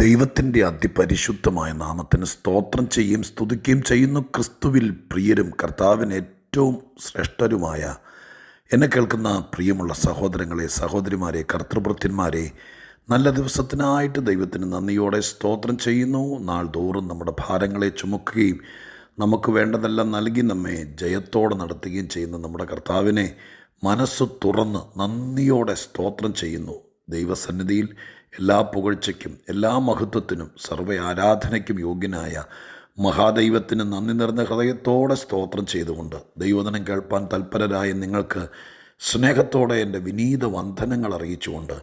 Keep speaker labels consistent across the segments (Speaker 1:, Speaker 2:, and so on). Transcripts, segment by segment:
Speaker 1: ദൈവത്തിൻ്റെ അതിപരിശുദ്ധമായ നാമത്തിന് സ്തോത്രം ചെയ്യുകയും സ്തുതിക്കുകയും ചെയ്യുന്നു. ക്രിസ്തുവിൽ പ്രിയരും കർത്താവിന് ഏറ്റവും ശ്രേഷ്ഠരുമായ എന്നെ കേൾക്കുന്ന പ്രിയമുള്ള സഹോദരങ്ങളെ, സഹോദരിമാരെ, കർത്തൃഭൃത്യന്മാരെ, നല്ല ദിവസത്തിനായിട്ട് ദൈവത്തിന് നന്ദിയോടെ സ്തോത്രം ചെയ്യുന്നു. നാൾ തോറും നമ്മുടെ ഭാരങ്ങളെ ചുമക്കുകയും നമുക്ക് വേണ്ടതെല്ലാം നൽകി നമ്മെ ജയത്തോടെ നടത്തുകയും ചെയ്യുന്ന നമ്മുടെ കർത്താവിനെ മനസ്സ് തുറന്ന് നന്ദിയോടെ സ്തോത്രം ചെയ്യുന്നു. ദൈവസന്നിധിയിൽ എല്ലാ പുകഴ്ചയ്ക്കും എല്ലാ മഹത്വത്തിനും സർവ്വ ആരാധനയ്ക്കും യോഗ്യനായ മഹാദൈവത്തിന് നന്ദി നിറഞ്ഞ ഹൃദയത്തോടെ സ്തോത്രം ചെയ്തുകൊണ്ട് ദൈവവചനം കേൾപ്പാൻ തൽപരരായ നിങ്ങൾക്ക് സ്നേഹത്തോടെ എൻ്റെ വിനീത വന്ദനങ്ങൾ അറിയിച്ചുകൊണ്ട്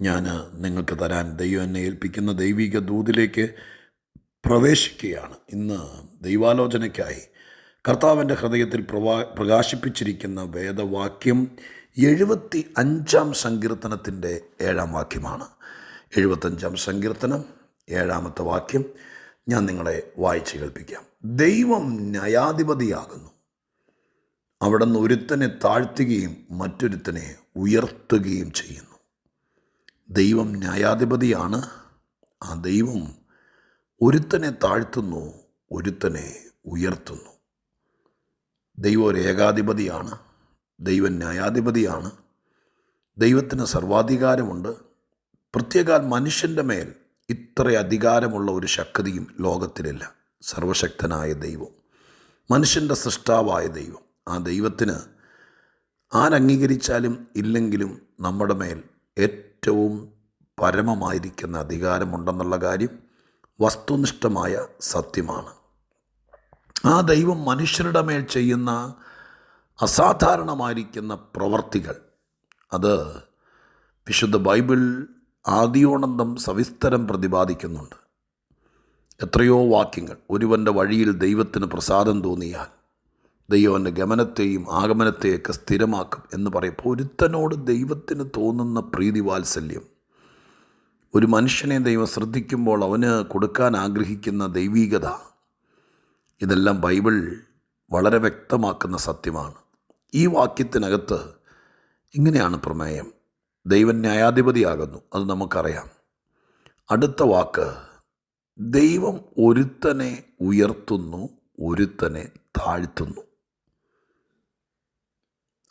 Speaker 1: ഞാൻ നിങ്ങൾക്ക് തരാൻ ദൈവം എന്നെ ഏൽപ്പിക്കുന്ന ദൈവിക ദൂതിലേക്ക് പ്രവേശിക്കുകയാണ്. ഇന്ന് ദൈവാലോചനയ്ക്കായി കർത്താവിൻ്റെ ഹൃദയത്തിൽ പ്രകാശിപ്പിച്ചിരിക്കുന്ന വേദവാക്യം 75-ാം സങ്കീർത്തനത്തിൻ്റെ 7-ാം വാക്യമാണ്. 75-ാം സങ്കീർത്തനം 7-ാമത്തെ വാക്യം ഞാൻ നിങ്ങളെ വായിച്ച് കേൾപ്പിക്കാം. ദൈവം ന്യായാധിപതിയാകുന്നു. അവിടുന്ന് ഒരുത്തനെ താഴ്ത്തുകയും മറ്റൊരുത്തനെ ഉയർത്തുകയും ചെയ്യുന്നു. ദൈവം ന്യായാധിപതിയാണ്. ആ ദൈവം ഒരുത്തനെ താഴ്ത്തുന്നു, ഒരുത്തനെ ഉയർത്തുന്നു. ദൈവം ഒരു ഏകാധിപതിയാണ്. ദൈവം ന്യായാധിപതിയാണ്. ദൈവത്തിന് സർവാധികാരമുണ്ട്. പ്രത്യേക മനുഷ്യൻ്റെ മേൽ ഇത്ര അധികാരമുള്ള ഒരു ശക്തിയും ലോകത്തിലില്ല. സർവശക്തനായ ദൈവം, മനുഷ്യൻ്റെ സൃഷ്ടാവായ ദൈവം, ആ ദൈവത്തിന് ആരംഗീകരിച്ചാലും ഇല്ലെങ്കിലും നമ്മുടെ മേൽ ഏറ്റവും പരമമായിരിക്കുന്ന അധികാരമുണ്ടെന്നുള്ള കാര്യം വസ്തുനിഷ്ഠമായ സത്യമാണ്. ആ ദൈവം മനുഷ്യരുടെ മേൽ ചെയ്യുന്ന അസാധാരണമായിരിക്കുന്ന പ്രവർത്തികൾ, അത് വിശുദ്ധ ബൈബിൾ ആദിയോണന്തം സവിസ്തരം പ്രതിപാദിക്കുന്നുണ്ട്. എത്രയോ വാക്യങ്ങൾ. ഒരുവൻ്റെ വഴിയിൽ ദൈവത്തിന് പ്രസാദം തോന്നിയാൽ ദൈവം അവൻ്റെ ഗമനത്തെയും ആഗമനത്തെയൊക്കെ സ്ഥിരമാക്കും എന്ന് പറയുമ്പോൾ ഒരുത്തനോട് ദൈവത്തിന് തോന്നുന്ന പ്രീതിവാത്സല്യം, ഒരു മനുഷ്യനെ ദൈവം ശ്രദ്ധിക്കുമ്പോൾ അവന് കൊടുക്കാൻ ആഗ്രഹിക്കുന്ന ദൈവീകത, ഇതെല്ലാം ബൈബിൾ വളരെ വ്യക്തമാക്കുന്ന സത്യമാണ്. ഈ വാക്യത്തിനകത്ത് ഇങ്ങനെയാണ് പ്രമേയം: ദൈവം ന്യായാധിപതിയാകുന്നു, അത് നമുക്കറിയാം. അടുത്ത വാക്ക്, ദൈവം ഒരുത്തനെ ഉയർത്തുന്നു, ഒരുത്തനെ താഴ്ത്തുന്നു.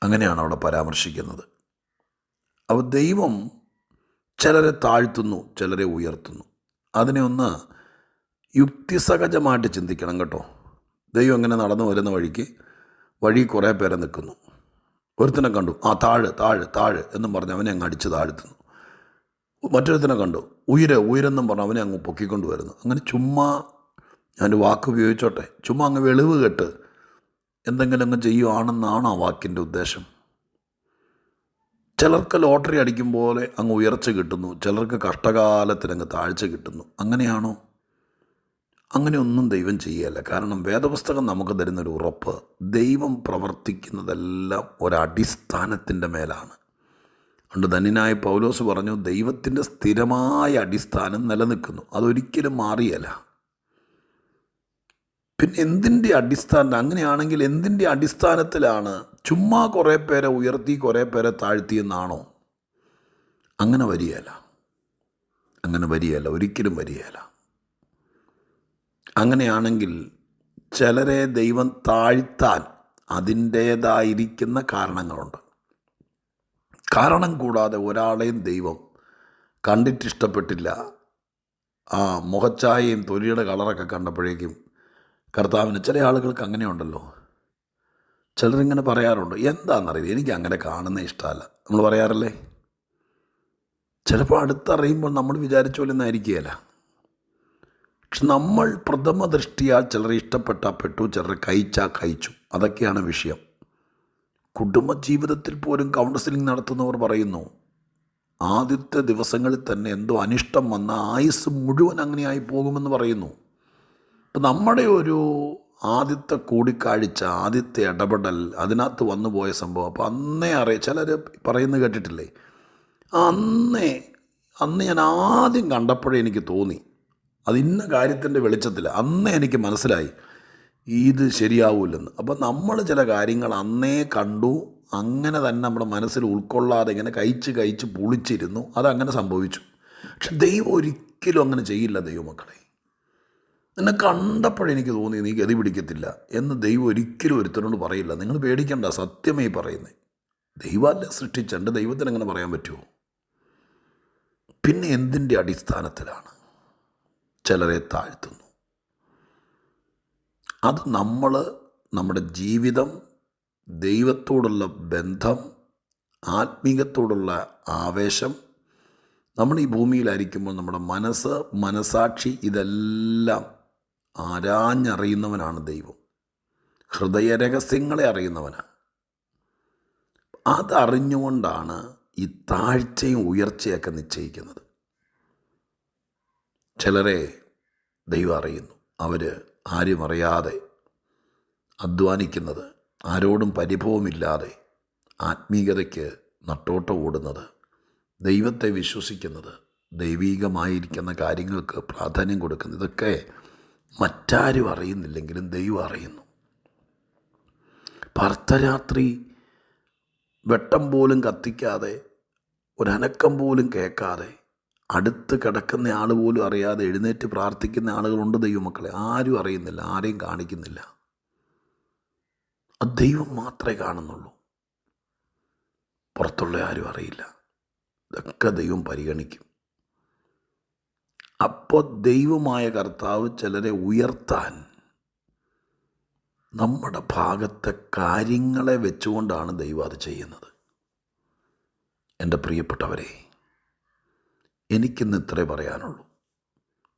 Speaker 1: അങ്ങനെയാണ് അവിടെ പരാമർശിക്കുന്നത്. അപ്പോൾ ദൈവം ചിലരെ താഴ്ത്തുന്നു, ചിലരെ ഉയർത്തുന്നു. അതിനെ ഒന്ന് യുക്തിസഹജമായിട്ട് ചിന്തിക്കണം കേട്ടോ. ദൈവം അങ്ങനെ നടന്നു വരുന്ന വഴി കുറേ പേരെ നിൽക്കുന്നു. ഒരുത്തനെ കണ്ടു, ആ താഴ് താഴ് താഴ് എന്നും പറഞ്ഞ് അവനെ അങ്ങ് അടിച്ച് താഴ്ത്തുന്നു. മറ്റൊരുത്തനെ കണ്ടു, ഉയരെന്നും പറഞ്ഞ് അവനെ അങ്ങ് പൊക്കിക്കൊണ്ട് വരുന്നു. അങ്ങനെ ചുമ്മാ, ഞാനൊരു വാക്ക് ഉപയോഗിച്ചോട്ടെ, ചുമ്മാ അങ്ങ് വെളിവ് കെട്ട് എന്തെങ്കിലും അങ്ങ് ചെയ്യുവാണെന്നാണ് ആ വാക്കിൻ്റെ ഉദ്ദേശം. ചിലർക്ക് ലോട്ടറി അടിക്കും പോലെ അങ്ങ് ഉയർച്ച കിട്ടുന്നു, ചിലർക്ക് കഷ്ടകാലത്തിനങ്ങ് താഴ്ച കിട്ടുന്നു. അങ്ങനെയാണോ? അങ്ങനെയൊന്നും ദൈവം ചെയ്യുകയല്ല. കാരണം വേദപുസ്തകം നമുക്ക് തരുന്നൊരു ഉറപ്പ്, ദൈവം പ്രവർത്തിക്കുന്നതെല്ലാം ഒരടിസ്ഥാനത്തിൻ്റെ മേലാണ്. അതുകൊണ്ട് ധന്യനായ പൗലോസ് പറഞ്ഞു, ദൈവത്തിൻ്റെ സ്ഥിരമായ അടിസ്ഥാനം നിലനിൽക്കുന്നു, അതൊരിക്കലും മാറിയല്ല. പിന്നെ എന്തിൻ്റെ അടിസ്ഥാനം? അങ്ങനെയാണെങ്കിൽ എന്തിൻ്റെ അടിസ്ഥാനത്തിലാണ്? ചുമ്മാ കുറേ പേരെ ഉയർത്തി കുറേ പേരെ താഴ്ത്തിയെന്നാണോ? അങ്ങനെ വരികയല്ല, ഒരിക്കലും വരികയല്ല. അങ്ങനെയാണെങ്കിൽ ചിലരെ ദൈവം താഴ്ത്താൻ അതിൻ്റേതായിരിക്കുന്ന കാരണങ്ങളുണ്ട്. കാരണം കൂടാതെ ഒരാളെയും ദൈവം കണ്ടിട്ടിഷ്ടപ്പെട്ടില്ല. ആ മുഖച്ചായയും തൊലിയുടെ കളറൊക്കെ കണ്ടപ്പോഴേക്കും കർത്താവിന്, ചില ആളുകൾക്ക് അങ്ങനെയുണ്ടല്ലോ, ചിലരിങ്ങനെ പറയാറുണ്ട്, എന്താണെന്നറിയില്ല, എനിക്ക് അങ്ങനെ കാണുന്ന ഇഷ്ടമല്ല. നമ്മൾ പറയാറില്ലേ? ചിലപ്പോൾ അടുത്തറിയുമ്പോൾ നമ്മൾ വിചാരിച്ച പോലെ ഒന്നും ആയിരിക്കുകയില്ല. പക്ഷെ നമ്മൾ പ്രഥമ ദൃഷ്ടിയാൽ ചിലരെ ഇഷ്ടപ്പെട്ടാൽ പെട്ടു, ചിലരെ കഴിച്ചു. അതൊക്കെയാണ് വിഷയം. കുടുംബജീവിതത്തിൽ പോലും കൗൺസിലിംഗ് നടത്തുന്നവർ പറയുന്നു, ആദ്യത്തെ ദിവസങ്ങളിൽ തന്നെ എന്തോ അനിഷ്ടം വന്ന ആയുസ് മുഴുവൻ അങ്ങനെയായി പോകുമെന്ന് പറയുന്നു. അപ്പം നമ്മുടെ ഒരു ആദ്യത്തെ കൂടിക്കാഴ്ച, ആദ്യത്തെ ഇടപെടൽ, അതിനകത്ത് വന്നു പോയ സംഭവം അപ്പോൾ അന്നേ ചിലർ പറയുന്നത് കേട്ടിട്ടില്ലേ, അന്ന് ഞാൻ ആദ്യം കണ്ടപ്പോഴേ എനിക്ക് തോന്നി, അത് ഇന്ന കാര്യത്തിൻ്റെ വെളിച്ചത്തിൽ അന്നേ എനിക്ക് മനസ്സിലായി ഇത് ശരിയാവില്ലെന്ന്. അപ്പം നമ്മൾ ചില കാര്യങ്ങൾ അന്നേ കണ്ടു, അങ്ങനെ തന്നെ നമ്മുടെ മനസ്സിൽ ഉൾക്കൊള്ളാതെ ഇങ്ങനെ കഴിച്ച് പുളിച്ചിരുന്നു, അതങ്ങനെ സംഭവിച്ചു. പക്ഷെ ദൈവം ഒരിക്കലും അങ്ങനെ ചെയ്യില്ല. ദൈവമക്കളെ, നിന്നെ കണ്ടപ്പോഴെനിക്ക് തോന്നി നീ ഗതി പിടിക്കത്തില്ല എന്ന് ദൈവം ഒരിക്കലും ഒരുത്തനോട് പറയില്ല. നിങ്ങൾ പേടിക്കണ്ട, സത്യമേ പറയുന്നത്. ദൈവമല്ല സൃഷ്ടിച്ച എൻ്റെ ദൈവത്തിന് അങ്ങനെ പറയാൻ പറ്റുമോ? പിന്നെ എന്തിൻ്റെ അടിസ്ഥാനത്തിലാണ് ചിലരെ താഴ്ത്തുന്നു? അത് നമ്മുടെ ജീവിതം, ദൈവത്തോടുള്ള ബന്ധം, ആത്മീകത്തോടുള്ള ആവേശം, നമ്മൾ ഈ ഭൂമിയിലായിരിക്കുമ്പോൾ നമ്മുടെ മനസാക്ഷി ഇതെല്ലാം ആരാഞ്ഞറിയുന്നവനാണ് ദൈവം. ഹൃദയരഹസ്യങ്ങളെ അറിയുന്നവനാണ്. അതറിഞ്ഞുകൊണ്ടാണ് ഈ താഴ്ചയും ഉയർച്ചയൊക്കെ നിശ്ചയിക്കുന്നത്. ചിലരെ ദൈവം അറിയുന്നു. അവർ ആരും അറിയാതെ അധ്വാനിക്കുന്നത്, ആരോടും പരിഭവമില്ലാതെ ആത്മീകതയ്ക്ക് നട്ടോട്ടം ഓടുന്നത്, ദൈവത്തെ വിശ്വസിക്കുന്നത്, ദൈവീകമായിരിക്കുന്ന കാര്യങ്ങൾക്ക് പ്രാധാന്യം കൊടുക്കുന്നത്, ഇതൊക്കെ മറ്റാരും അറിയുന്നില്ലെങ്കിലും ദൈവം അറിയുന്നു. അർദ്ധരാത്രി വെട്ടം പോലും കത്തിക്കാതെ, ഒരനക്കം പോലും കേൾക്കാതെ, അടുത്ത് കിടക്കുന്ന ആൾ പോലും അറിയാതെ എഴുന്നേറ്റ് പ്രാർത്ഥിക്കുന്ന ആളുകളുണ്ട് ദൈവമക്കളെ. ആരും അറിയുന്നില്ല, ആരെയും കാണിക്കുന്നില്ല. അത് ദൈവം മാത്രമേ കാണുന്നുള്ളൂ. പുറത്തുള്ള ആരും അറിയില്ല. ഇതൊക്കെ ദൈവം പരിഗണിക്കും. അപ്പോൾ ദൈവമായ കർത്താവ് ചിലരെ ഉയർത്താൻ നമ്മുടെ ഭാഗത്തെ കാര്യങ്ങളെ വെച്ചുകൊണ്ടാണ് ദൈവം അത് ചെയ്യുന്നത്. എൻ്റെ പ്രിയപ്പെട്ടവരെ, എനിക്കിന്ന് ഇത്രേ പറയാനുള്ളൂ.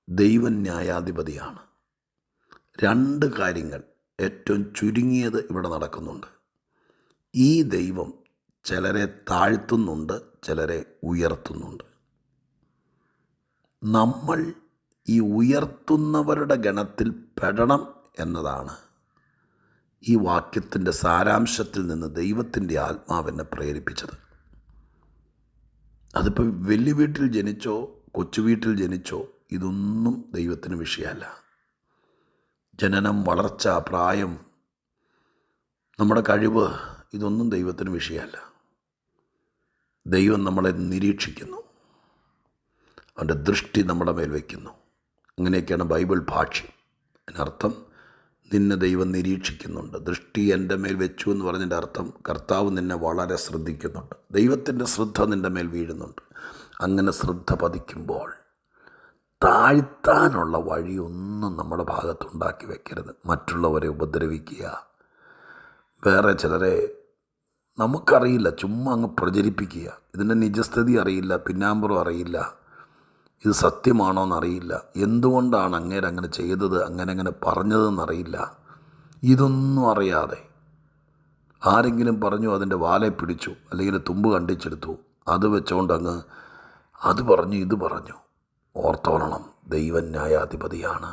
Speaker 1: ദൈവം ന്യായാധിപതിയാണ്. 2 കാര്യങ്ങൾ ഏറ്റവും ചുരുങ്ങിയത് ഇവിടെ നടക്കുന്നുണ്ട്. ഈ ദൈവം ചിലരെ താഴ്ത്തുന്നുണ്ട്, ചിലരെ ഉയർത്തുന്നുണ്ട്. നമ്മൾ ഈ ഉയർത്തുന്നവരുടെ ഗണത്തിൽ പെടണം എന്നതാണ് ഈ വാക്യത്തിൻ്റെ സാരാംശത്തിൽ നിന്ന് ദൈവത്തിൻ്റെ ആത്മാവെന്നെ പ്രേരിപ്പിച്ചത്. അതിപ്പോൾ വലിയ വീട്ടിൽ ജനിച്ചോ കൊച്ചു വീട്ടിൽ ജനിച്ചോ ഇതൊന്നും ദൈവത്തിന് വിഷയമല്ല. ജനനം, വളർച്ച, പ്രായം, നമ്മുടെ കഴിവ്, ഇതൊന്നും ദൈവത്തിന് വിഷയമല്ല. ദൈവം നമ്മളെ നിരീക്ഷിക്കുന്നു. അവൻ്റെ ദൃഷ്ടി നമ്മുടെ മേൽ വയ്ക്കുന്നു. അങ്ങനെയൊക്കെയാണ് ബൈബിൾ ഭാഷ്യം. അതിനർത്ഥം നിന്നെ ദൈവം നിരീക്ഷിക്കുന്നുണ്ട്. ദൃഷ്ടി എൻ്റെ മേൽ വെച്ചു എന്ന് പറഞ്ഞതിൻ്റെ അർത്ഥം കർത്താവ് നിന്നെ വളരെ ശ്രദ്ധിക്കുന്നുണ്ട്. ദൈവത്തിൻ്റെ ശ്രദ്ധ നിൻ്റെ മേൽ വീഴുന്നുണ്ട്. അങ്ങനെ ശ്രദ്ധ പതിക്കുമ്പോൾ താഴ്ത്താനുള്ള വഴിയൊന്നും നമ്മുടെ ഭാഗത്തുണ്ടാക്കി വെക്കരുത്. മറ്റുള്ളവരെ ഉപദ്രവിക്കുക, വേറെ ചിലരെ നമുക്കറിയില്ല ചുമ്മാ അങ്ങ് പ്രചരിപ്പിക്കുക. ഇതിൻ്റെ നിജസ്ഥിതി അറിയില്ല, പിന്നാമ്പുറം അറിയില്ല, ഇത് സത്യമാണോയെന്നറിയില്ല, എന്തുകൊണ്ടാണ് അങ്ങനെ ചെയ്തത്, അങ്ങനെ പറഞ്ഞതെന്നറിയില്ല. ഇതൊന്നും അറിയാതെ ആരെങ്കിലും പറഞ്ഞു അതിൻ്റെ വാലെ പിടിച്ചു, അല്ലെങ്കിൽ തുമ്പ് കണ്ടിച്ചെടുത്തു, അത് വെച്ചുകൊണ്ടങ്ങ് അത് പറഞ്ഞു ഇത് പറഞ്ഞു. ഓർത്തോളണം, ദൈവം ന്യായാധിപതിയാണ്.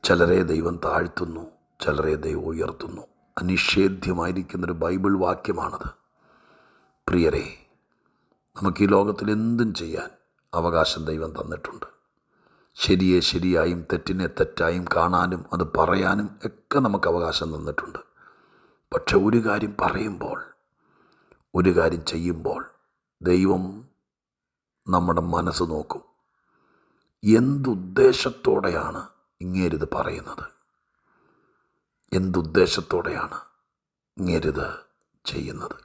Speaker 1: ചിലരെ ദൈവം താഴ്ത്തുന്നു, ചിലരെ ദൈവം ഉയർത്തുന്നു. അനിഷേധ്യമായിരിക്കുന്നൊരു ബൈബിൾ വാക്യമാണത്. പ്രിയരെ, നമുക്ക് ഈ ലോകത്തിൽ എന്തും ചെയ്യാൻ അവകാശം ദൈവം തന്നിട്ടുണ്ട്. ശരിയെ ശരിയായും തെറ്റിനെ തെറ്റായും കാണാനും അത് പറയാനും ഒക്കെ നമുക്ക് അവകാശം തന്നിട്ടുണ്ട്. പക്ഷെ ഒരു കാര്യം പറയുമ്പോൾ, ഒരു കാര്യം ചെയ്യുമ്പോൾ ദൈവം നമ്മുടെ മനസ്സ് നോക്കും. എന്തുദ്ദേശത്തോടെയാണ് ഇങ്ങേരിത് പറയുന്നത്, എന്തുദ്ദേശത്തോടെയാണ് ഇങ്ങേരിത് ചെയ്യുന്നത്.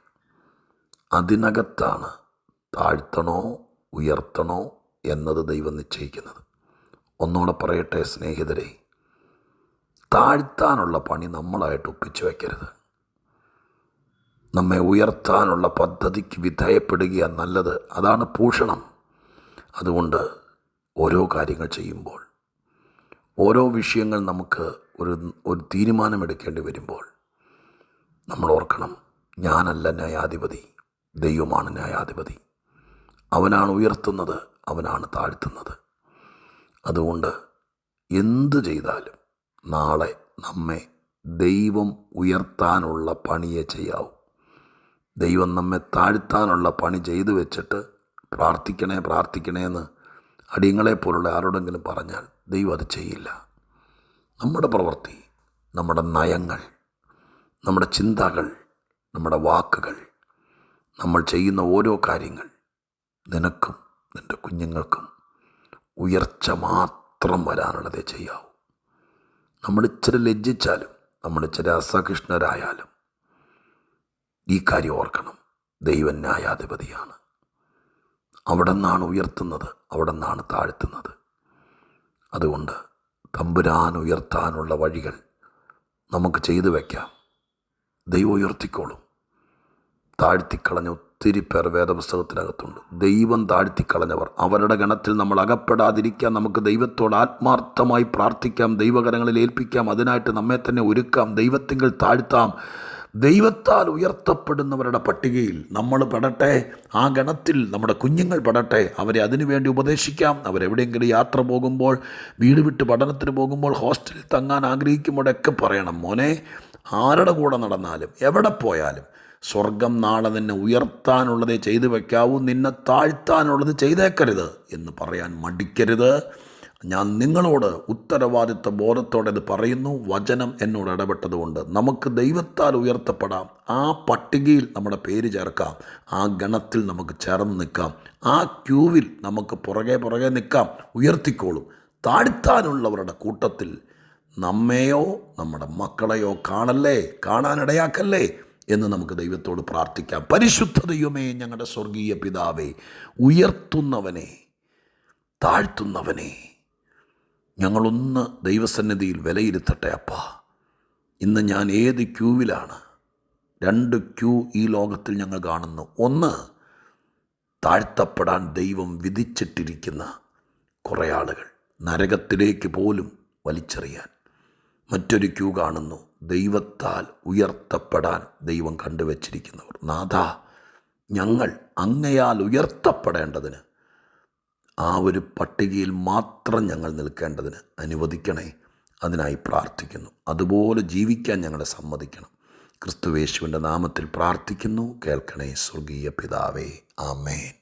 Speaker 1: അതിനകത്താണ് താഴ്ത്തണോ ഉയർത്തണോ എന്നത് ദൈവം നിശ്ചയിക്കുന്നത്. ഒന്നുകൂടെ പറയട്ടെ സ്നേഹിതരെ, താഴ്ത്താനുള്ള പണി നമ്മളായിട്ട് ഒപ്പിച്ചു വയ്ക്കരുത്. നമ്മെ ഉയർത്താനുള്ള പദ്ധതിക്ക് വിധേയപ്പെടുകയാണ് നല്ലത്. അതാണ് ഭൂഷണം. അതുകൊണ്ട് ഓരോ കാര്യങ്ങൾ ചെയ്യുമ്പോൾ, ഓരോ വിഷയങ്ങൾ നമുക്ക് ഒരു തീരുമാനമെടുക്കേണ്ടി വരുമ്പോൾ നമ്മൾ ഓർക്കണം, ഞാനല്ല ന്യായാധിപതി, ദൈവമാണ് ന്യായാധിപതി. അവനാണ് ഉയർത്തുന്നത്, അവനാണ് താഴ്ത്തുന്നത്. അതുകൊണ്ട് എന്തു ചെയ്താലും നാളെ നമ്മെ ദൈവം ഉയർത്താനുള്ള പണിയെ ചെയ്യാവൂ. ദൈവം നമ്മെ താഴ്ത്താനുള്ള പണി ചെയ്തു വെച്ചിട്ട് പ്രാർത്ഥിക്കണേ എന്ന് അടിയങ്ങളെപ്പോലുള്ള ആരോടെങ്കിലും പറഞ്ഞാൽ ദൈവം അത് ചെയ്യില്ല. നമ്മുടെ പ്രവൃത്തി, നമ്മുടെ നയങ്ങൾ, നമ്മുടെ ചിന്തകൾ, നമ്മുടെ വാക്കുകൾ, നമ്മൾ ചെയ്യുന്ന ഓരോ കാര്യങ്ങൾ നിനക്കും നിൻ്റെ കുഞ്ഞുങ്ങൾക്കും ഉയർച്ച മാത്രം വരാനുള്ളതേ ചെയ്യാവൂ. നമ്മൾ ഇച്ചിരി ലജ്ജിച്ചാലും, നമ്മൾ ഇച്ചിരി അസഹിഷ്ണുരായാലും ഈ കാര്യം ഓർക്കണം, ദൈവം ന്യായാധിപതിയാണ്. അവിടെ നിന്നാണ് ഉയർത്തുന്നത്, അവിടെ നിന്നാണ് താഴ്ത്തുന്നത്. അതുകൊണ്ട് തമ്പുരാൻ ഉയർത്താനുള്ള വഴികൾ നമുക്ക് ചെയ്തു വയ്ക്കാം. ദൈവം ഉയർത്തിക്കോളും. താഴ്ത്തിക്കളഞ്ഞ ഒത്തിരി പേർ വേദപുസ്തകത്തിനകത്തുണ്ട്. ദൈവം താഴ്ത്തിക്കളഞ്ഞവർ, അവരുടെ ഗണത്തിൽ നമ്മൾ അകപ്പെടാതിരിക്കാൻ നമുക്ക് ദൈവത്തോട് ആത്മാർത്ഥമായി പ്രാർത്ഥിക്കാം, ദൈവകരങ്ങളിൽ ഏൽപ്പിക്കാം, അതിനായിട്ട് നമ്മെ തന്നെ ഒരുക്കാം, ദൈവത്തിങ്കൽ താഴ്ത്താം. ദൈവത്താൽ ഉയർത്തപ്പെടുന്നവരുടെ പട്ടികയിൽ നമ്മൾ പെടട്ടെ, ആ ഗണത്തിൽ നമ്മുടെ കുഞ്ഞുങ്ങൾ പെടട്ടെ. അവരെ അതിനുവേണ്ടി ഉപദേശിക്കാം. അവരെവിടെയെങ്കിലും യാത്ര പോകുമ്പോൾ, വീട് വിട്ട് പഠനത്തിന് പോകുമ്പോൾ, ഹോസ്റ്റലിൽ തങ്ങാൻ ആഗ്രഹിക്കുമ്പോഴൊക്കെ പറയണം, മോനെ, ആരുടെ കൂടെ നടന്നാലും എവിടെ പോയാലും സ്വർഗം നാളെ നിന്നെ ഉയർത്താനുള്ളതേ ചെയ്തു വയ്ക്കാവൂ, നിന്നെ താഴ്ത്താനുള്ളത് ചെയ്തേക്കരുത് എന്ന് പറയാൻ മടിക്കരുത്. ഞാൻ നിങ്ങളോട് ഉത്തരവാദിത്വ ബോധത്തോടെ ഇത് പറയുന്നു. വചനം എന്നോട് ഇടപെട്ടതുകൊണ്ട് നമുക്ക് ദൈവത്താൽ ഉയർത്തപ്പെടാം. ആ പട്ടികയിൽ നമ്മുടെ പേര് ചേർക്കാം, ആ ഗണത്തിൽ നമുക്ക് ചേർന്ന് നിൽക്കാം, ആ ക്യൂവിൽ നമുക്ക് പുറകെ നിൽക്കാം. ഉയർത്തിക്കോളും. താഴ്ത്താനുള്ളവരുടെ കൂട്ടത്തിൽ നമ്മെയോ നമ്മുടെ മക്കളെയോ കാണാനിടയാക്കല്ലേ എന്ന് നമുക്ക് ദൈവത്തോട് പ്രാർത്ഥിക്കാം. പരിശുദ്ധ ദൈവമേ, ഞങ്ങളുടെ സ്വർഗീയ പിതാവേ, ഉയർത്തുന്നവനെ, താഴ്ത്തുന്നവനെ, ഞങ്ങളൊന്ന് ദൈവസന്നിധിയിൽ വിലയിരുത്തട്ടെ അപ്പാ. ഇന്ന് ഞാൻ ഏത് ക്യൂവിലാണ്? 2 ക്യൂ ഈ ലോകത്തിൽ ഞങ്ങൾ കാണുന്നു. ഒന്ന്, താഴ്ത്തപ്പെടാൻ ദൈവം വിധിച്ചിട്ടിരിക്കുന്ന കുറേ ആളുകൾ, നരകത്തിലേക്ക് പോലും വലിച്ചെറിയാൻ. മറ്റൊരു ക്യൂ കാണുന്നു, ദൈവത്താൽ ഉയർത്തപ്പെടാൻ ദൈവം കണ്ടുവച്ചിരിക്കുന്നവർ. നാഥ, ഞങ്ങൾ അങ്ങയാൽ ഉയർത്തപ്പെടേണ്ടതിന് ആ ഒരു പട്ടികയിൽ മാത്രം ഞങ്ങൾ നിൽക്കേണ്ടതിന് അനുവദിക്കണേ. അതിനായി പ്രാർത്ഥിക്കുന്നു. അതുപോലെ ജീവിക്കാൻ ഞങ്ങളെ സമ്മതിക്കണം. ക്രിസ്തുയേശുവിൻ്റെ നാമത്തിൽ പ്രാർത്ഥിക്കുന്നു. കേൾക്കണേ സ്വർഗീയ പിതാവേ. ആമേൻ.